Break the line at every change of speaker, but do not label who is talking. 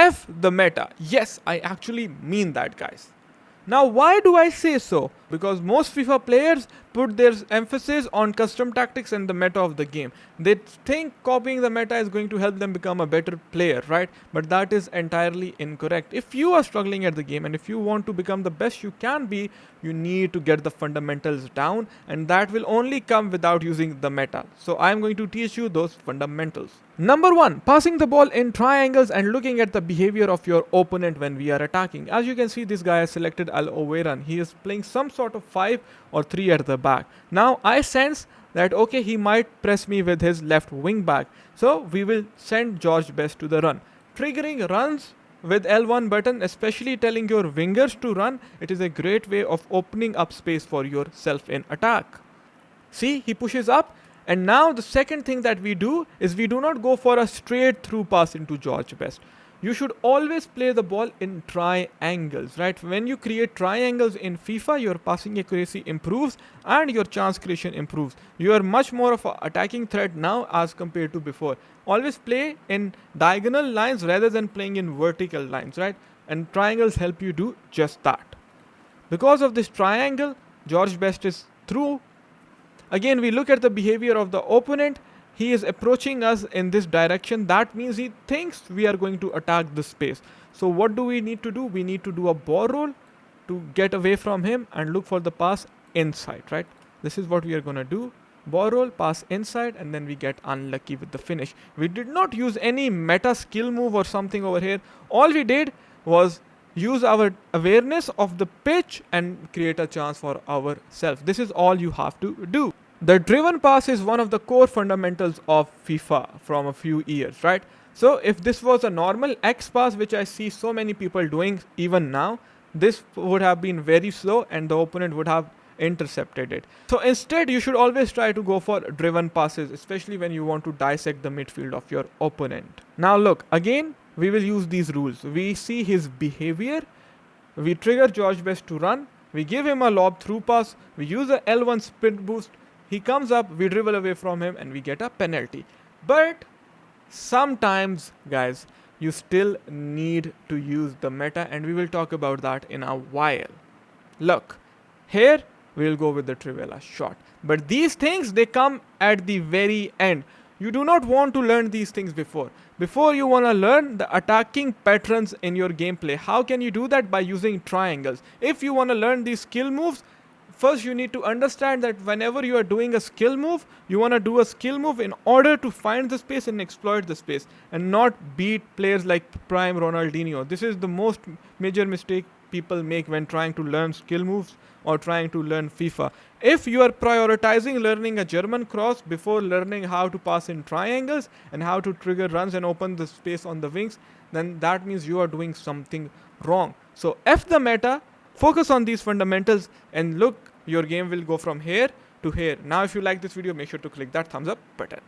F the meta. Yes, I actually mean that, guys. Now, why do I say so? Because most FIFA players put their emphasis on custom tactics and the meta of the game. They think copying the meta is going to help them become a better player, right? But that is entirely incorrect. If you are struggling at the game and if you want to become the best you can be, you need to get the fundamentals down, and that will only come without using the meta. So I am going to teach you those fundamentals. Number 1, passing the ball in triangles and looking at the behavior of your opponent when we are attacking. As you can see, this guy has selected Al Overan. He is playing some sort of 5 or 3 at the back. Now I sense that okay, he might press me with his left wing back. So we will send George Best to the run. Triggering runs with L1 button, especially telling your wingers to run, it is a great way of opening up space for yourself in attack. See, he pushes up. And now the second thing that we do is we do not go for a straight through pass into George Best. You should always play the ball in triangles, right? When you create triangles in FIFA, your passing accuracy improves and your chance creation improves. You are much more of an attacking threat now as compared to before. Always play in diagonal lines rather than playing in vertical lines, right? And triangles help you do just that. Because of this triangle, George Best is through. Again, we look at the behavior of the opponent. He is approaching us in this direction. That means he thinks we are going to attack the space. So what do we need to do? We need to do a ball roll to get away from him and look for the pass inside, right? This is what we are going to do. Ball roll, pass inside, and then we get unlucky with the finish. We did not use any meta skill move or something over here. All we did was use our awareness of the pitch and create a chance for ourselves. This is all you have to do. The driven pass is one of the core fundamentals of FIFA from a few years, right? So if this was a normal X pass, which I see so many people doing even now, this would have been very slow and the opponent would have intercepted it. So instead, you should always try to go for driven passes, especially when you want to dissect the midfield of your opponent. Now look, again, we will use these rules. We see his behavior. We trigger George Best to run. We give him a lob through pass. We use a L1 sprint boost. He comes up, we dribble away from him, and we get a penalty. But sometimes, guys, you still need to use the meta, and we will talk about that in a while. Look, here we will go with the Trivela shot. But these things, they come at the very end. You do not want to learn these things before. Before you want to learn the attacking patterns in your gameplay. How can you do that? By using triangles. If you want to learn these skill moves, first you need to understand that whenever you are doing a skill move, you want to do a skill move in order to find the space and exploit the space and not beat players like Prime Ronaldinho. This is the most major mistake people make when trying to learn skill moves or trying to learn FIFA. If you are prioritizing learning a German cross before learning how to pass in triangles and how to trigger runs and open the space on the wings, then that means you are doing something wrong. So F the meta, focus on these fundamentals, and look, your game will go from here to here. Now if you like this video, make sure to click that thumbs up button.